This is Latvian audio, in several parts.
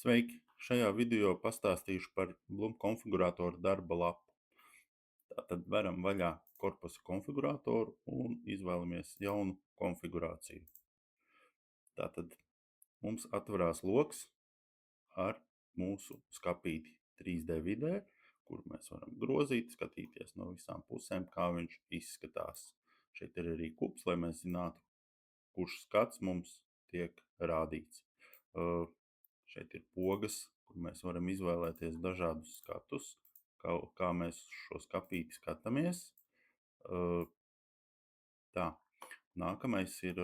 Sveiki! Šajā video pastāstīšu par Blum konfigurātora darba lapu. Tātad veram vaļā korpusa konfigurātoru un izvēlamies jaunu konfigurāciju. Tātad mums atverās loks ar mūsu skapīti 3D vidē, kur mēs varam grozīt, skatīties no visām pusēm, kā viņš izskatās. Šeit ir arī kups, lai mēs zinātu, kurš skats mums tiek rādīts. Šeit ir pogas, kur mēs varam izvēlēties dažādus skatus, kā mēs šo skapīti skatāmies. Tā. Nākamais ir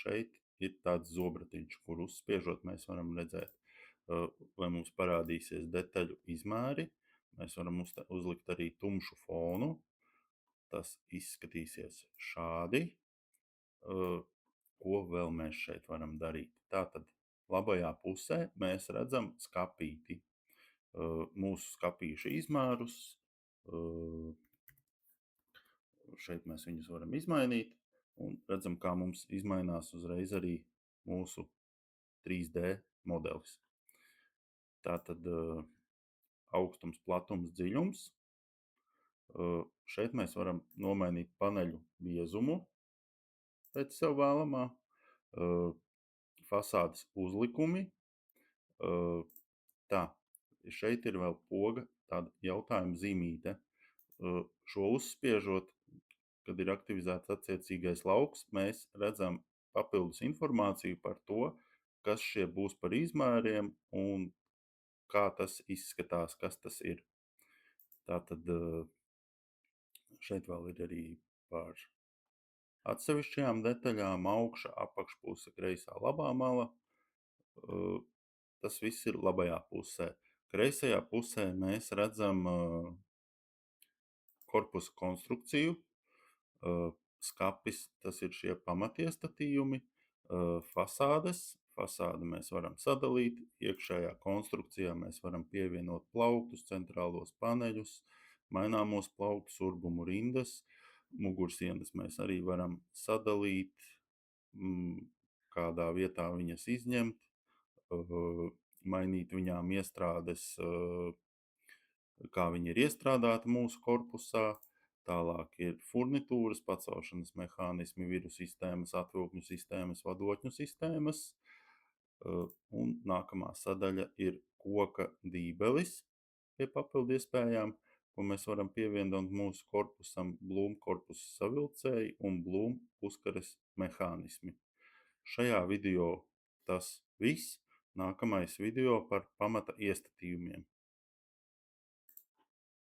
šeit ir tāds zobratiņš, kur uzspiežot mēs varam redzēt, vai mums parādīsies detaļu izmēri. Mēs varam uzlikt arī tumšu fonu. Tas izskatīsies šādi. Ko vēl mēs šeit varam darīt? Tātad labajā pusē mēs redzam skapīti, mūsu skapīšu izmērus. Šeit mēs viņus varam izmainīt un redzam, kā mums izmainās uzreiz arī mūsu 3D modelis. Tātad augstums, platums, dziļums. Šeit mēs varam nomainīt paneļu biezumu pēc sev vēlamā, fasādes uzlikumi. Tā, šeit ir vēl poga, tāda jautājuma zīmīte. Šo uzspiežot, kad ir aktivizēts attiecīgais lauks, mēs redzam papildus informāciju par to, kas šie būs par izmēriem un kā tas izskatās, kas tas ir. Tātad šeit vēl ir arī par atsevišķajām detaļām, augša, apakšpuse, kreisā, labā mala. Tas viss ir labajā pusē. Kreisajā pusē mēs redzam korpusa konstrukciju. Skapis, tas ir šie pamatieskatījumi. Fasādi mēs varam sadalīt. Iekšējā konstrukcijā mēs varam pievienot plauktus, centrālos paneļus, maināmos plauktus, urbumu rindas. Mugursienas mēs arī varam sadalīt, kādā vietā viņas izņemt, mainīt viņām iestrādes, kā viņi ir iestrādāti mūsu korpusā. Tālāk ir furnitūras, pacelšanas mehānismi, viru sistēmas, atvilkņu sistēmas, vadotņu sistēmas. Un nākamā sadaļa ir koka dībelis pie papildu iespējām, ko mēs varam pievienot mūsu korpusam, Blum korpusa savilcēji un Blum puskares mehānismi. Šajā video tas viss. Nākamais video par pamata iestatījumiem.